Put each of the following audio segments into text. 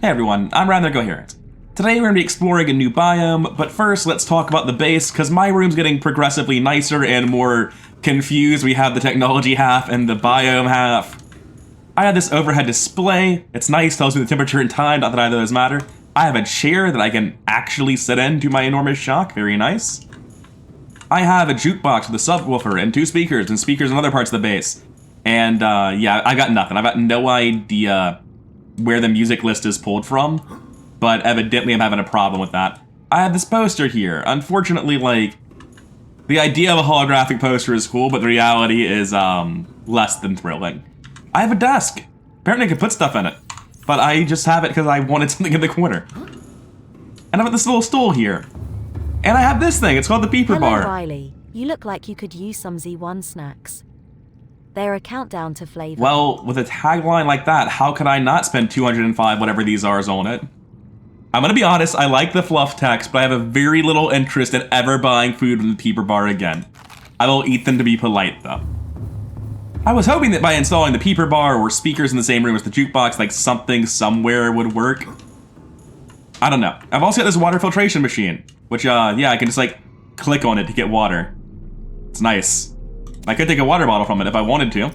Hey everyone, I'm Rather Coherent. Today we're going to be exploring a new biome, but first let's talk about the base, because my room's getting progressively nicer and more confused. We have the technology half and the biome half. I have this overhead display. It's nice, tells me the temperature and time, not that either of those matter. I have a chair that I can actually sit in, to my enormous shock, very nice. I have a jukebox with a subwoofer and 2 speakers, and speakers in other parts of the base. And yeah, I got nothing. I've got no idea where the music list is pulled from, but evidently I'm having a problem with that. I have this poster here. Unfortunately, like, the idea of a holographic poster is cool, but the reality is less than thrilling. I have a desk. Apparently I could put stuff in it, but I just have it because I wanted something in the corner. And I've got this little stool here. And I have this thing. It's called the Beeper Bar. Hello, Riley. You look like you could use some Z1 snacks. They're a countdown to flavor. Well, with a tagline like that, how could I not spend 205 whatever these are on it? I'm gonna be honest, I like the fluff text, but I have a very little interest in ever buying food from the Beeper Bar again. I will eat them to be polite, though. I was hoping that by installing the Beeper Bar or speakers in the same room as the jukebox, like something somewhere would work. I don't know. I've also got this water filtration machine, which, yeah, I can just, like, click on it to get water. It's nice. I could take a water bottle from it if I wanted to,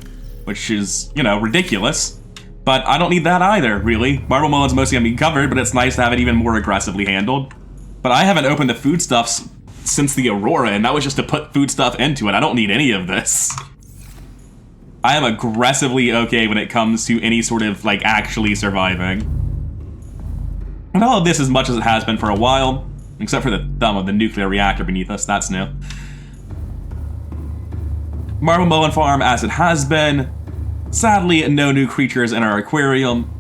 which is, you know, ridiculous. But I don't need that either, really. Marble Mullen's mostly gonna be covered, but it's nice to have it even more aggressively handled. But I haven't opened the foodstuffs since the Aurora, and that was just to put foodstuff into it. I don't need any of this. I am aggressively okay when it comes to any sort of, like, actually surviving. And all of this as much as it has been for a while, except for the thumb of the nuclear reactor beneath us, that's new. Marble Mullen Farm as it has been. Sadly, no new creatures in our aquarium.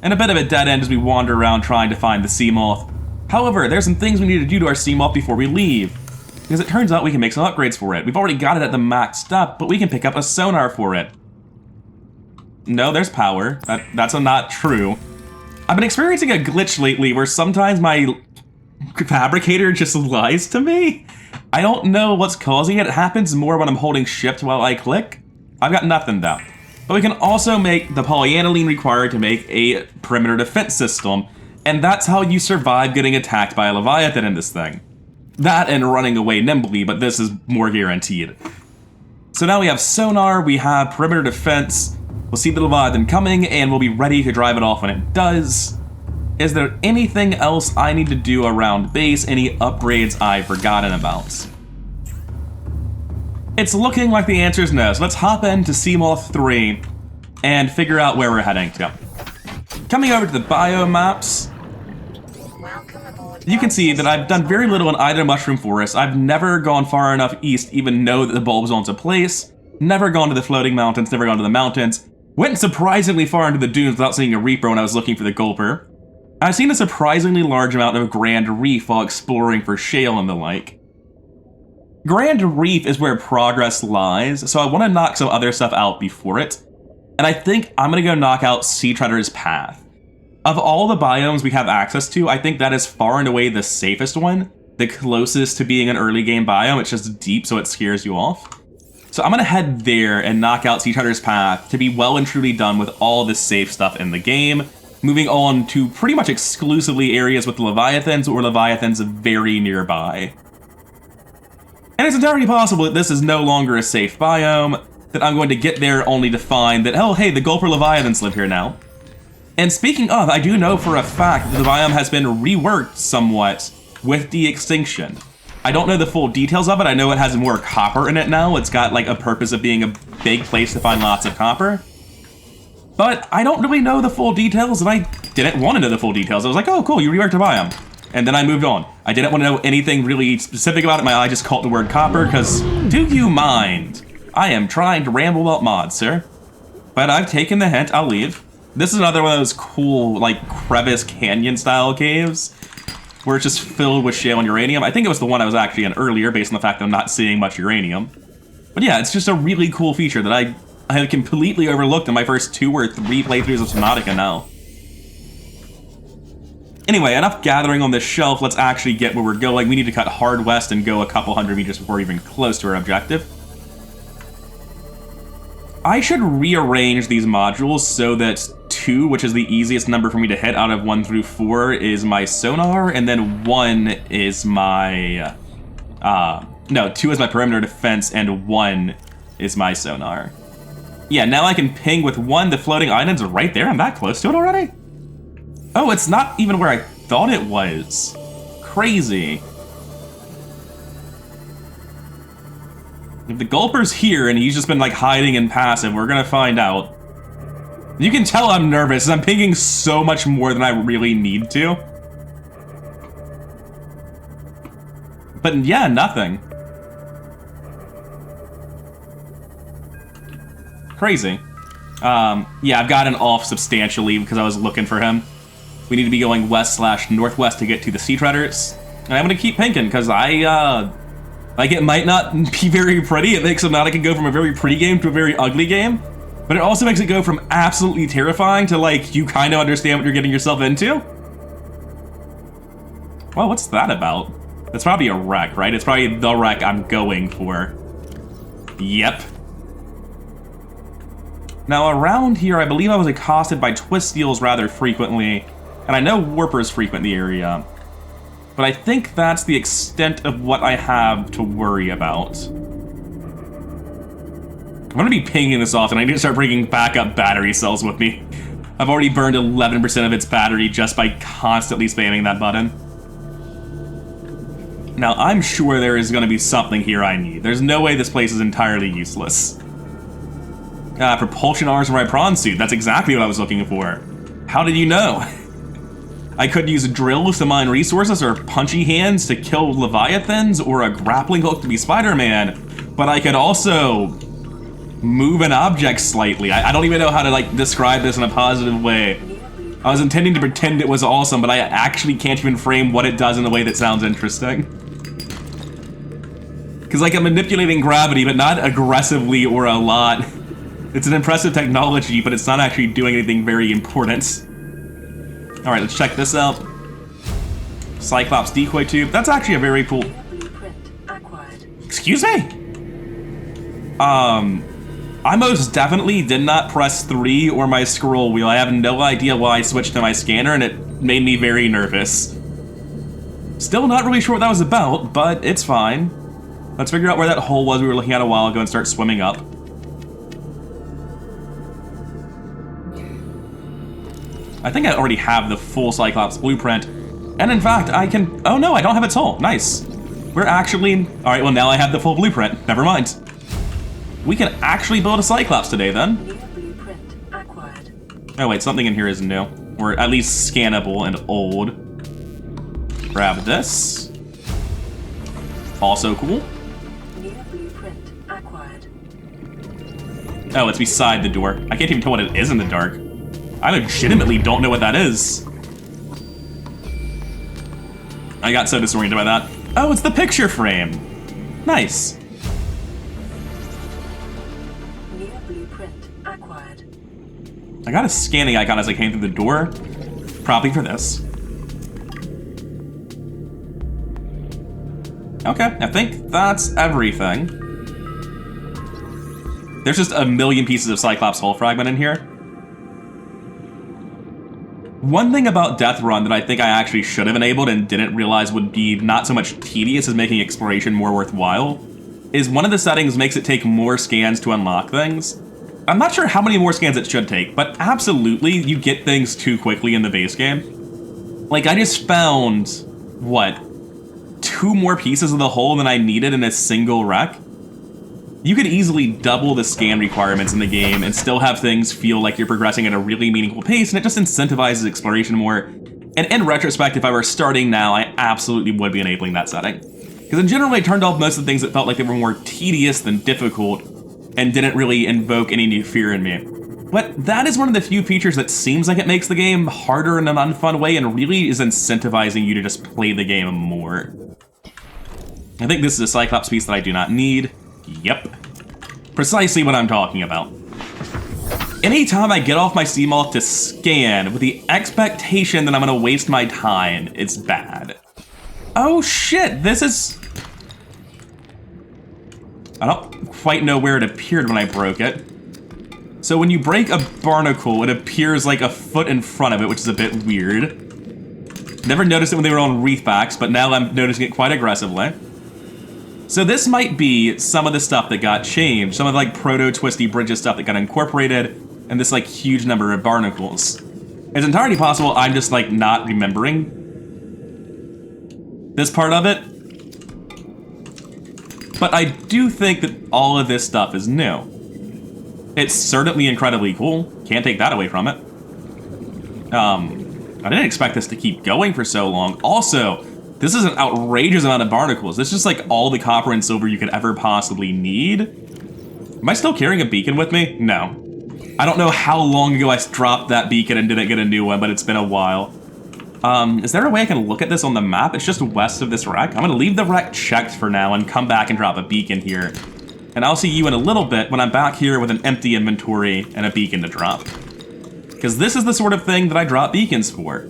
And a bit of a dead end as we wander around trying to find the sea moth. However, there's some things we need to do to our sea moth before we leave, because it turns out we can make some upgrades for it. We've already got it at the maxed up, but we can pick up a sonar for it. No, there's power. That's not true. I've been experiencing a glitch lately where sometimes my fabricator just lies to me. I don't know what's causing it. It happens more when I'm holding shift while I click. I've got nothing though. But we can also make the polyaniline required to make a perimeter defense system, and that's how you survive getting attacked by a Leviathan in this thing. That and running away nimbly, but this is more guaranteed. So now we have sonar, we have perimeter defense, we'll see the Leviathan coming, and we'll be ready to drive it off when it does. Is there anything else I need to do around base? Any upgrades I've forgotten about? It's looking like the answer is no, so let's hop into Seamoth 3 and figure out where we're heading to. Coming over to the biome maps, you can see that I've done very little in either mushroom forest. I've never gone far enough east to even know that the bulb zone's a place, never gone to the floating mountains, never gone to the mountains, went surprisingly far into the dunes without seeing a Reaper when I was looking for the Gulper. I've seen a surprisingly large amount of Grand Reef while exploring for shale and the like. Grand Reef is where progress lies, so I want to knock some other stuff out before it. And I think I'm going to go knock out Sea Treader's Path. Of all the biomes we have access to, I think that is far and away the safest one. The closest to being an early game biome. It's just deep, so it scares you off. So I'm going to head there and knock out Sea Treader's Path to be well and truly done with all the safe stuff in the game. Moving on to pretty much exclusively areas with Leviathans or Leviathans very nearby. And it's entirely possible that this is no longer a safe biome, that I'm going to get there only to find that, oh hey, the Gulper Leviathans live here now. And speaking of, I do know for a fact that the biome has been reworked somewhat with De-Extinction. I don't know the full details of it. I know it has more copper in it now. It's got like a purpose of being a big place to find lots of copper. But I don't really know the full details, and I didn't want to know the full details. I was like, oh, cool, you reworked a biome. And then I moved on. I didn't want to know anything really specific about it. My eye just caught the word copper, because do you mind? I am trying to ramble about mods, sir. But I've taken the hint, I'll leave. This is another one of those cool, like, crevice canyon-style caves, where it's just filled with shale and uranium. I think it was the one I was actually in earlier, based on the fact that I'm not seeing much uranium. But yeah, it's just a really cool feature that I had completely overlooked in my first 2 or 3 playthroughs of Subnautica now. Anyway, enough gathering on this shelf, let's actually get where we're going. We need to cut hard west and go a couple hundred meters before we're even close to our objective. I should rearrange these modules so that 2, which is the easiest number for me to hit out of 1 through 4, is my sonar, and then 1 is my... no, 2 is my perimeter defense, and 1 is my sonar. Yeah, now I can ping with 1. The floating island's right there. I'm that close to it already? Oh, it's not even where I thought it was. Crazy. If the gulper's here and he's just been like hiding in passive, we're gonna find out. You can tell I'm nervous. I'm pinging so much more than I really need to. But yeah, nothing. Crazy. Yeah, I've gotten off substantially because I was looking for him. We need to be going west/northwest to get to the sea treaders. And I'm gonna keep pinging because like, it might not be very pretty. It makes Subnautica go from a very pretty game to a very ugly game. But it also makes it go from absolutely terrifying to, like, you kind of understand what you're getting yourself into. Well, what's that about? It's probably a wreck, right? It's probably the wreck I'm going for. Yep. Now, around here, I believe I was accosted by twist eels rather frequently. And I know warpers frequent the area. But I think that's the extent of what I have to worry about. I'm gonna be pinging this often. I need to start bringing backup battery cells with me. I've already burned 11% of its battery just by constantly spamming that button. Now, I'm sure there is gonna be something here I need. There's no way this place is entirely useless. Propulsion arms for my prawn suit. That's exactly what I was looking for. How did you know? I could use drills to mine resources, or punchy hands to kill leviathans, or a grappling hook to be Spider-Man. But I could also move an object slightly. I don't even know how to, like, describe this in a positive way. I was intending to pretend it was awesome, but I actually can't even frame what it does in a way that sounds interesting. Because, like, I'm manipulating gravity, but not aggressively or a lot. It's an impressive technology, but it's not actually doing anything very important. Alright, let's check this out. Cyclops decoy tube. That's actually a very cool... Excuse me? I most definitely did not press 3 or my scroll wheel. I have no idea why I switched to my scanner, and it made me very nervous. Still not really sure what that was about, but it's fine. Let's figure out where that hole was we were looking at a while ago and start swimming up. I think I already have the full Cyclops blueprint. And in fact, I can... Oh no, I don't have its hull. Nice. We're actually... Alright, well now I have the full blueprint. Never mind. We can actually build a Cyclops today then. Oh wait, something in here is new. Or at least scannable and old. Grab this. Also cool. Oh, it's beside the door. I can't even tell what it is in the dark. I legitimately don't know what that is. I got so disoriented by that. Oh, it's the picture frame. Nice. I got a scanning icon as I came through the door. Probably for this. Okay, I think that's everything. There's just a million pieces of Cyclops hull fragment in here. One thing about DeathRun that I think I actually should have enabled and didn't realize would be not so much tedious as making exploration more worthwhile is one of the settings makes it take more scans to unlock things. I'm not sure how many more scans it should take, but absolutely you get things too quickly in the base game. Like, I just found, what, 2 more pieces of the hull than I needed in a single wreck? You could easily double the scan requirements in the game and still have things feel like you're progressing at a really meaningful pace, and it just incentivizes exploration more. And in retrospect, if I were starting now, I absolutely would be enabling that setting. Because in general, I turned off most of the things that felt like they were more tedious than difficult, and didn't really invoke any new fear in me. But that is one of the few features that seems like it makes the game harder in an unfun way and really is incentivizing you to just play the game more. I think this is a Cyclops piece that I do not need. Yep. Precisely what I'm talking about. Anytime I get off my Seamoth to scan with the expectation that I'm gonna waste my time, it's bad. Oh shit, this is... I don't quite know where it appeared when I broke it. So when you break a barnacle, it appears like a foot in front of it, which is a bit weird. Never noticed it when they were on reefbacks, but now I'm noticing it quite aggressively. So this might be some of the stuff that got changed, some of the like proto-twisty bridges stuff that got incorporated, and this like huge number of barnacles. It's entirely possible I'm just like not remembering this part of it. But I do think that all of this stuff is new. It's certainly incredibly cool. Can't take that away from it. I didn't expect this to keep going for so long. Also, this is an outrageous amount of barnacles. This is just like all the copper and silver you could ever possibly need. Am I still carrying a beacon with me? No. I don't know how long ago I dropped that beacon and didn't get a new one, but it's been a while. Is there a way I can look at this on the map? It's just west of this wreck. I'm gonna leave the wreck checked for now and come back and drop a beacon here. And I'll see you in a little bit when I'm back here with an empty inventory and a beacon to drop. Because this is the sort of thing that I drop beacons for.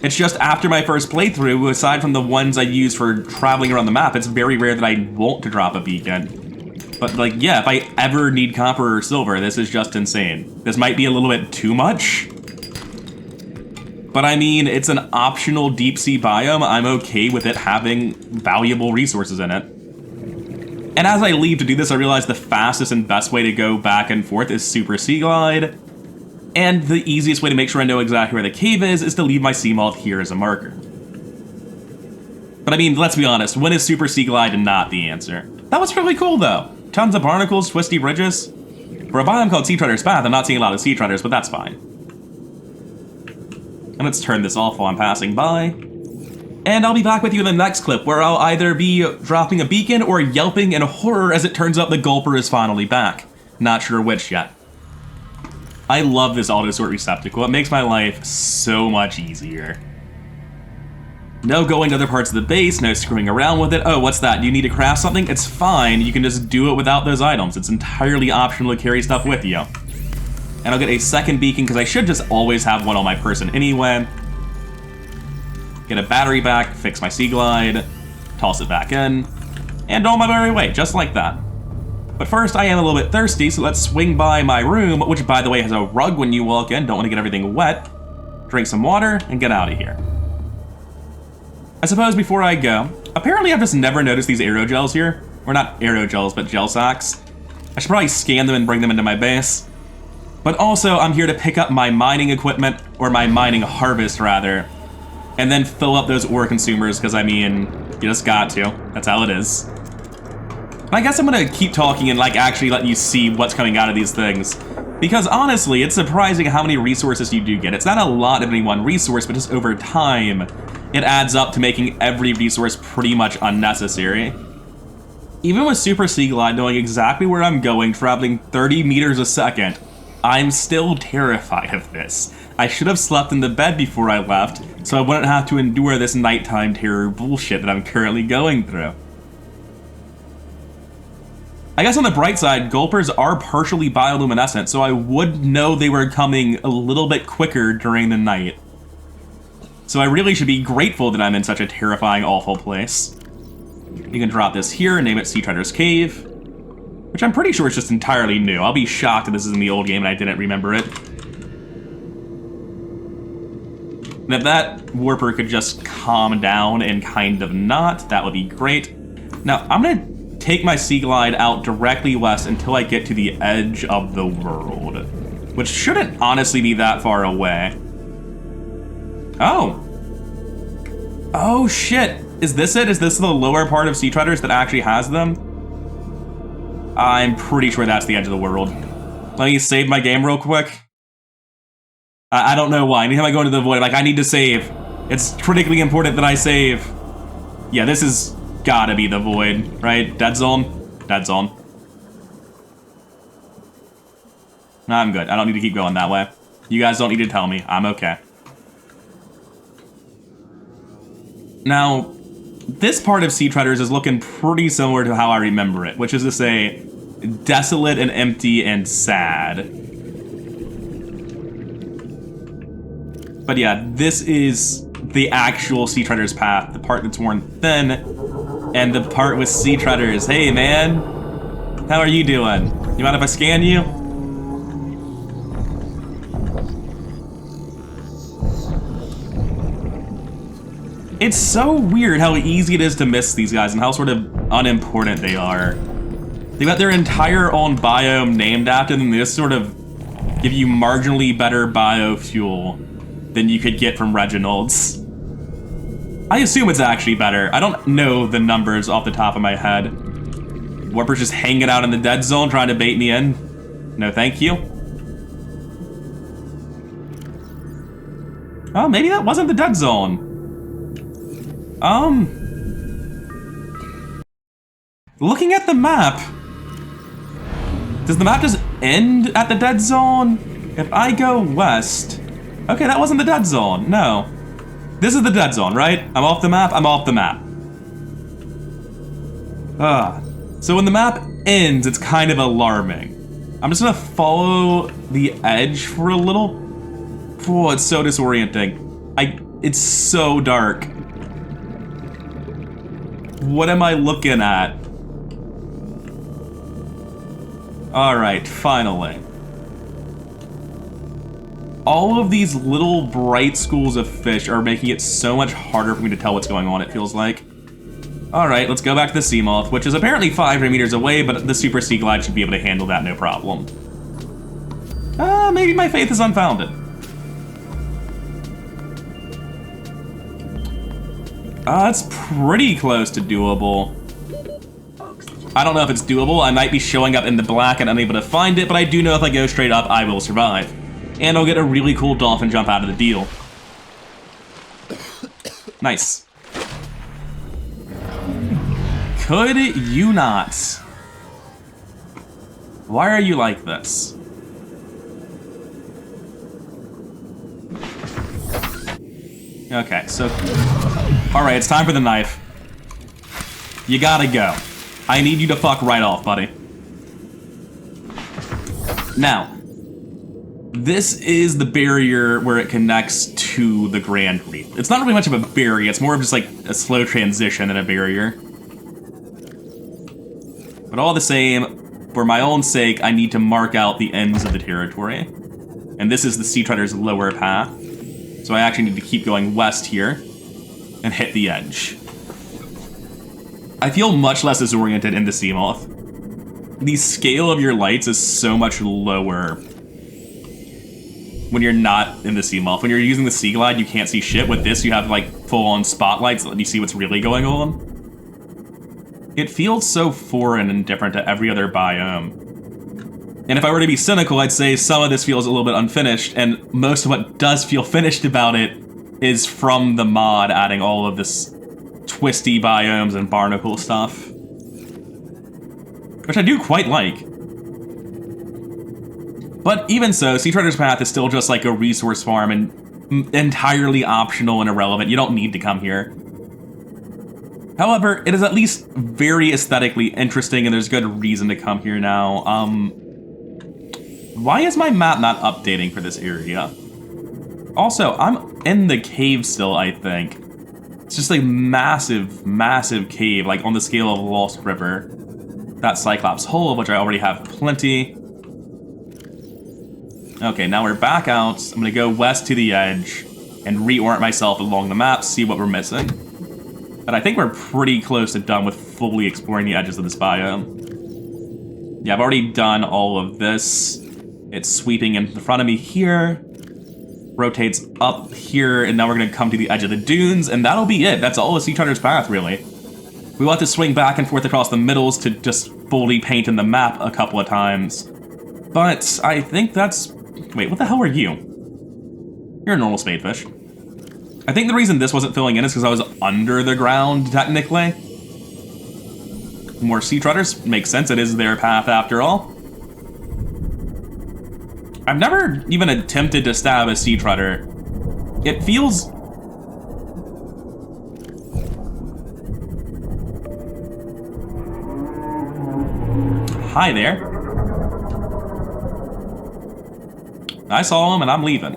It's just after my first playthrough, aside from the ones I use for traveling around the map, it's very rare that I want to drop a beacon. But like, yeah, if I ever need copper or silver, this is just insane. This might be a little bit too much. But I mean, it's an optional deep sea biome. I'm okay with it having valuable resources in it. And as I leave to do this, I realize the fastest and best way to go back and forth is Super Sea Glide. And the easiest way to make sure I know exactly where the cave is to leave my Seamoth here as a marker. But I mean, let's be honest, when is Super Sea Glide not the answer? That was really cool though. Tons of barnacles, twisty bridges. For a biome called Sea Treader's Path, I'm not seeing a lot of sea treaders, but that's fine. And let's turn this off while I'm passing by. And I'll be back with you in the next clip, where I'll either be dropping a beacon or yelping in horror as it turns out the Gulper is finally back. Not sure which yet. I love this Autosort receptacle. It makes my life so much easier. No going to other parts of the base, no screwing around with it. Oh, what's that? Do you need to craft something? It's fine. You can just do it without those items. It's entirely optional to carry stuff with you. And I'll get a second beacon because I should just always have one on my person anyway. Get a battery back, fix my Sea Glide, toss it back in, and on my merry way, just like that. But first, I am a little bit thirsty, so let's swing by my room, which by the way has a rug when you walk in, don't want to get everything wet. Drink some water, and get out of here. I suppose before I go, apparently I've just never noticed these aerogels here. Or not aerogels, but gel sacks. I should probably scan them and bring them into my base. But also, I'm here to pick up my mining equipment, or my mining harvest rather, and then fill up those ore consumers, because I mean, you just got to. That's how it is. And I guess I'm gonna keep talking and like actually let you see what's coming out of these things. Because honestly, it's surprising how many resources you do get. It's not a lot of any one resource, but just over time, it adds up to making every resource pretty much unnecessary. Even with Super Sea Glide knowing exactly where I'm going, traveling 30 meters a second, I'm still terrified of this. I should have slept in the bed before I left, so I wouldn't have to endure this nighttime terror bullshit that I'm currently going through. I guess on the bright side, Gulpers are partially bioluminescent, so I would know they were coming a little bit quicker during the night. So I really should be grateful that I'm in such a terrifying, awful place. You can drop this here and name it Sea Treader's Cave, which I'm pretty sure is just entirely new. I'll be shocked if this is in the old game and I didn't remember it. And if that warper could just calm down and kind of not, that would be great. Now, I'm gonna take my Sea Glide out directly west until I get to the edge of the world, which shouldn't honestly be that far away. Oh. Oh shit. Is this it? Is this the lower part of Sea Treaders that actually has them? I'm pretty sure that's the edge of the world. Let me save my game real quick. I don't know why. Anytime I go into the void, like, I need to save. It's critically important that I save. Yeah, this is gotta be the void, right? Dead zone? Dead zone. I'm good. I don't need to keep going that way. You guys don't need to tell me. I'm okay. Now, this part of Sea Treaders is looking pretty similar to how I remember it, which is to say, desolate and empty and sad. But yeah, this is the actual Sea Treader's path, the part that's worn thin, and the part with Sea Treaders. Hey man, how are you doing? You mind if I scan you? It's so weird how easy it is to miss these guys and how sort of unimportant they are. They've got their entire own biome named after them. They just sort of give you marginally better biofuel than you could get from Reginald's. I assume it's actually better. I don't know the numbers off the top of my head. Warper's just hanging out in the dead zone trying to bait me in. No, thank you. Oh, maybe that wasn't the dead zone. Looking at the map, does the map just end at the dead zone? If I go west, okay, that wasn't the dead zone, no. This is the dead zone, right? I'm off the map, I'm off the map. So when the map ends, it's kind of alarming. I'm just gonna follow the edge for a little. Oh, it's so disorienting. It's so dark. What am I looking at? Alright, finally. All of these little bright schools of fish are making it so much harder for me to tell what's going on, it feels like. Alright, let's go back to the sea moth, which is apparently 500 meters away, but the Super Seaglide should be able to handle that no problem. Maybe my faith is unfounded. It's pretty close to doable. I don't know if it's doable. I might be showing up in the black and unable to find it, but I do know if I go straight up, I will survive. And I'll get a really cool dolphin jump out of the deal. Nice. Could you not? Why are you like this? Okay, so... Alright, it's time for the knife. You gotta go. I need you to fuck right off, buddy. Now, this is the barrier where it connects to the Grand Reef. It's not really much of a barrier, it's more of just like a slow transition than a barrier. But all the same, for my own sake, I need to mark out the ends of the territory. And this is the Sea Treader's lower path. So I actually need to keep going west here and hit the edge. I feel much less disoriented in the Sea Moth. The scale of your lights is so much lower when you're not in the Sea Moth. When you're using the Sea Glide, you can't see shit. With this, you have like full-on spotlights that let you see what's really going on. It feels so foreign and different to every other biome. And if I were to be cynical, I'd say some of this feels a little bit unfinished, and most of what does feel finished about it is from the mod adding all of this twisty biomes and barnacle stuff. Which I do quite like. But even so, Sea Treader's Path is still just like a resource farm and entirely optional and irrelevant. You don't need to come here. However, it is at least very aesthetically interesting and there's good reason to come here now. Why is my map not updating for this area? Also, I'm in the cave still, I think. It's just a massive, massive cave, like on the scale of Lost River. That Cyclops Hole, of which I already have plenty. Okay, now we're back out. I'm gonna go west to the edge and reorient myself along the map, see what we're missing. But I think we're pretty close to done with fully exploring the edges of this biome. Yeah, I've already done all of this. It's sweeping in front of me here, rotates up here, and now we're gonna come to the edge of the dunes, and that'll be it. That's all of Sea Treader's Path, really. We want to swing back and forth across the middles to just fully paint in the map a couple of times. But I think that's... Wait, what the hell are you? You're a normal spadefish. I think the reason this wasn't filling in is because I was under the ground, technically. More sea treaders makes sense. It is their path after all. I've never even attempted to stab a sea treader. It feels... Hi there. I saw him and I'm leaving.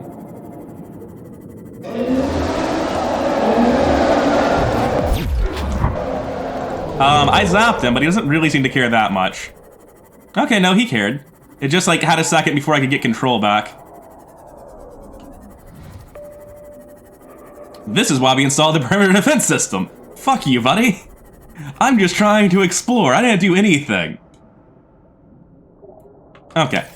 I zapped him, but he doesn't really seem to care that much. Okay, no, he cared. It just, like, had a second before I could get control back. This is why we installed the perimeter defense system. Fuck you, buddy. I'm just trying to explore. I didn't do anything. Okay.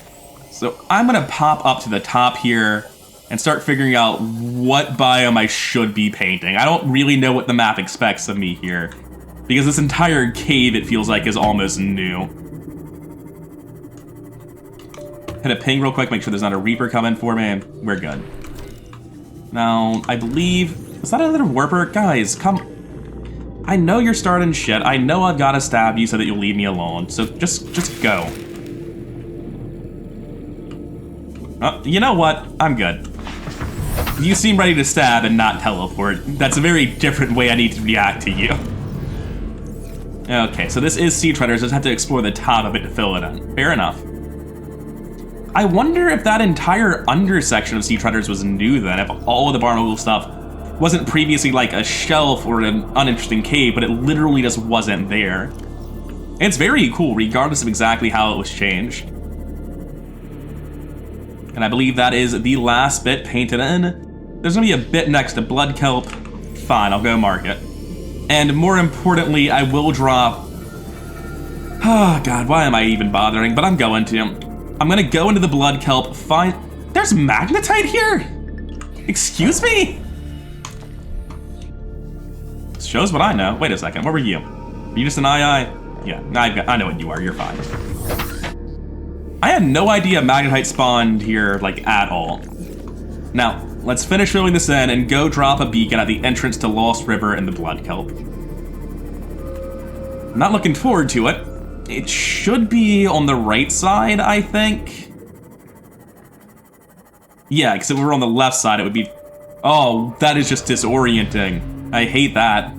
So I'm gonna pop up to the top here and start figuring out what biome I should be painting. I don't really know what the map expects of me here, because this entire cave, it feels like, is almost new. Hit a ping real quick, make sure there's not a Reaper coming for me. We're good. Now, I believe... Is that another Warper? Guys, come... I know you're starting shit. I know I've got to stab you so that you'll leave me alone. So just go. You know what? I'm good. You seem ready to stab and not teleport. That's a very different way I need to react to you. Okay, so this is Sea Treaders. I just have to explore the top of it to fill it in. Fair enough. I wonder if that entire undersection of Sea Treaders was new then, if all of the Barnacle stuff wasn't previously like a shelf or an uninteresting cave, but it literally just wasn't there. And it's very cool, regardless of exactly how it was changed. And I believe that is the last bit painted in. There's gonna be a bit next to Blood Kelp. Fine, I'll go mark it. And more importantly, I will drop... Oh god, why am I even bothering? But I'm going to. I'm gonna go into the Blood Kelp, find... There's magnetite here? Excuse me? Shows what I know. Wait a second, what were you? Are you just an II? Yeah, I know what you are, you're fine. I had no idea magnetite spawned here, like, at all. Now, let's finish filling this in and go drop a beacon at the entrance to Lost River and the Blood Kelp. I'm not looking forward to it. It should be on the right side, I think. Yeah, because if we were on the left side, it would be... Oh, that is just disorienting. I hate that.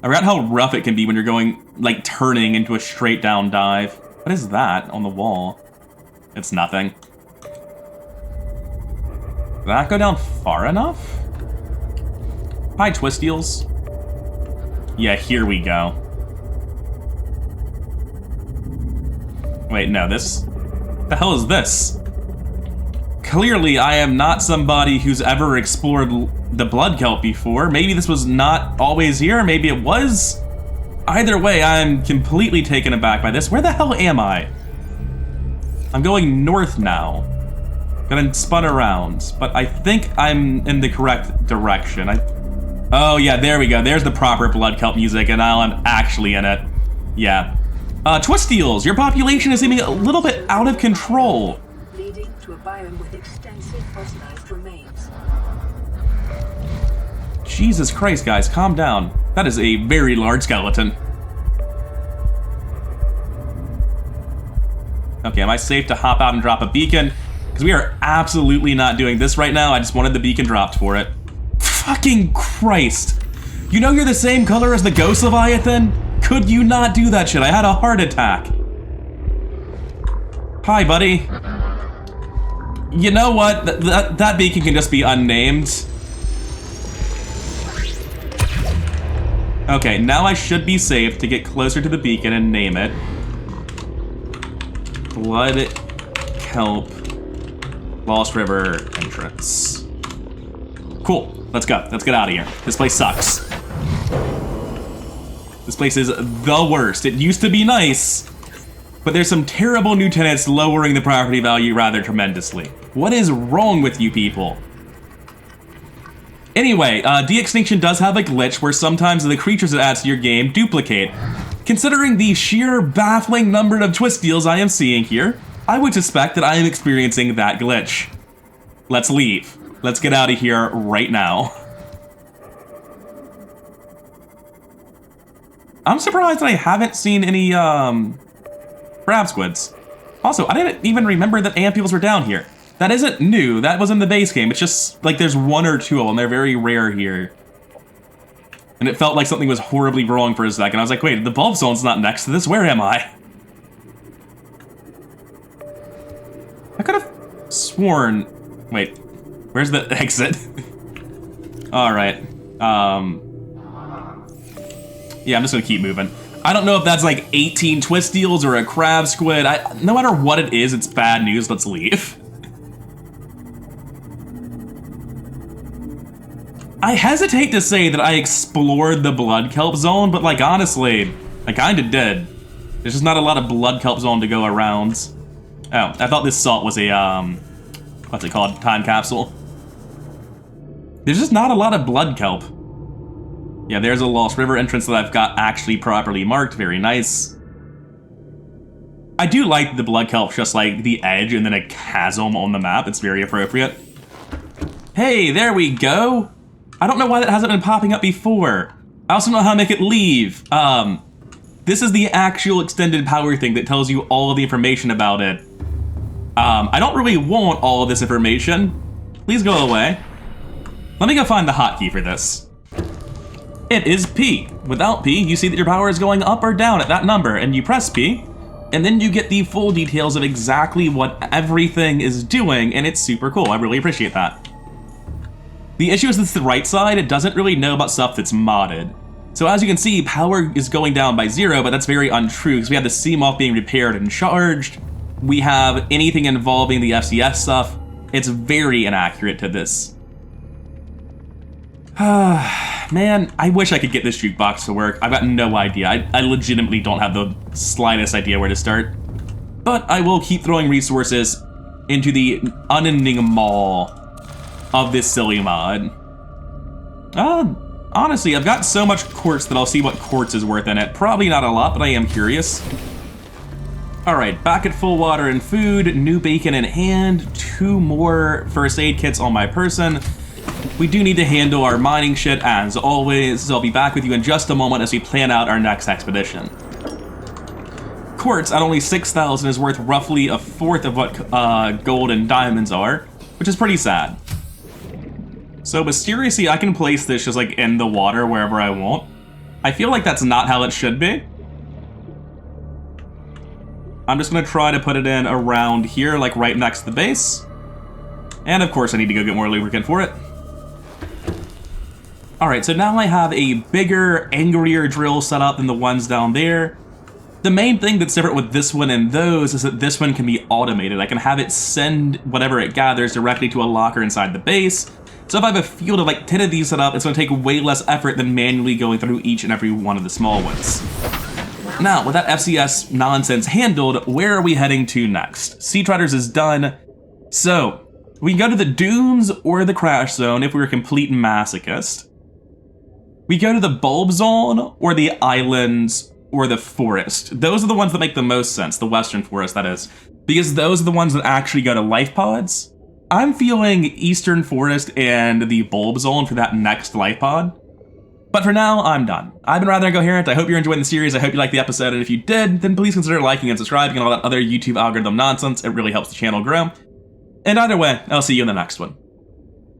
I forgot how rough it can be when you're going, like, turning into a straight down dive. What is that on the wall? It's nothing. Did that go down far enough? Hi, Twisteals. Yeah, here we go. Wait, no, this... The hell is this? Clearly, I am not somebody who's ever explored the Blood Kelp before. Maybe this was not always here, maybe it was. Either way, I'm completely taken aback by this. Where the hell am I? I'm going north now. Gonna spun around, but I think I'm in the correct direction. Oh yeah, there we go. There's the proper Blood Kelp music, and now I'm actually in it. Yeah. Twisteals, your population is seeming a little bit out of control. Leading to a biome with extensive fossilized remains. Jesus Christ, guys, calm down. That is a very large skeleton. Okay, am I safe to hop out and drop a beacon? Because we are absolutely not doing this right now. I just wanted the beacon dropped for it. Fucking Christ. You know you're the same color as the Ghost Leviathan? Could you not do that shit? I had a heart attack. Hi, buddy. You know what? That beacon can just be unnamed. Okay, now I should be safe to get closer to the beacon and name it. Blood Kelp Lost River entrance. Cool, let's go. Let's get out of here. This place sucks. This place is the worst. It used to be nice, but there's some terrible new tenants lowering the property value rather tremendously. What is wrong with you people? Anyway, De-Extinction does have a glitch where sometimes the creatures it adds to your game duplicate. Considering the sheer baffling number of Twisteals I am seeing here, I would suspect that I am experiencing that glitch. Let's leave. Let's get out of here right now. I'm surprised that I haven't seen any, crab squids. Also, I didn't even remember that ampules were down here. That isn't new, that was in the base game. It's just, like, there's one or two of them. They're very rare here. And it felt like something was horribly wrong for a second. I was like, wait, the bulb zone's not next to this. Where am I? I could have sworn... Wait, where's the exit? Alright. Yeah, I'm just gonna keep moving. I don't know if that's like 18 twist deals or a crab squid. No matter what it is, it's bad news. Let's leave. I hesitate to say that I explored the blood kelp zone, but like honestly, I kinda did. There's just not a lot of blood kelp zone to go around. Oh, I thought this salt was a, what's it called? Time capsule. There's just not a lot of blood kelp. Yeah, there's a Lost River entrance that I've got actually properly marked. Very nice. I do like the blood kelp, just like the edge and then a chasm on the map. It's very appropriate. Hey, there we go. I don't know why that hasn't been popping up before. I also know how to make it leave. This is the actual extended power thing that tells you all of the information about it. I don't really want all of this information. Please go away. Let me go find the hotkey for this. It is P. Without P, you see that your power is going up or down at that number, and you press P, and then you get the full details of exactly what everything is doing, and it's super cool. I really appreciate that. The issue is that the right side, it doesn't really know about stuff that's modded. So as you can see, power is going down by 0, but that's very untrue, because we have the CMOF being repaired and charged. We have anything involving the FCS stuff. It's very inaccurate to this. Man, I wish I could get this jukebox to work. I've got no idea. I legitimately don't have the slightest idea where to start. But I will keep throwing resources into the unending maw of this silly mod. Honestly, I've got so much quartz that I'll see what quartz is worth in it. Probably not a lot, but I am curious. Alright, back at full water and food, new bacon in hand, 2 more first aid kits on my person. We do need to handle our mining shit as always, so I'll be back with you in just a moment as we plan out our next expedition. Quartz at only 6,000 is worth roughly a fourth of what gold and diamonds are, which is pretty sad. So mysteriously, I can place this just like in the water wherever I want. I feel like that's not how it should be. I'm just gonna try to put it in around here, like right next to the base. And of course I need to go get more lubricant for it. Alright, so now I have a bigger, angrier drill set up than the ones down there. The main thing that's different with this one and those is that this one can be automated. I can have it send whatever it gathers directly to a locker inside the base. So if I have a field of like 10 of these set up, it's going to take way less effort than manually going through each and every one of the small ones. Now, with that FCS nonsense handled, where are we heading to next? Sea Treaders is done. So, we can go to the dunes or the crash zone if we were a complete masochist. We go to the bulb zone or the islands or the forest. Those are the ones that make the most sense, the western forest that is, because those are the ones that actually go to life pods. I'm feeling Eastern Forest and the Bulb Zone for that next life pod. But for now, I'm done. I've been Rather Incoherent. I hope you're enjoying the series. I hope you liked the episode. And if you did, then please consider liking and subscribing and all that other YouTube algorithm nonsense. It really helps the channel grow. And either way, I'll see you in the next one.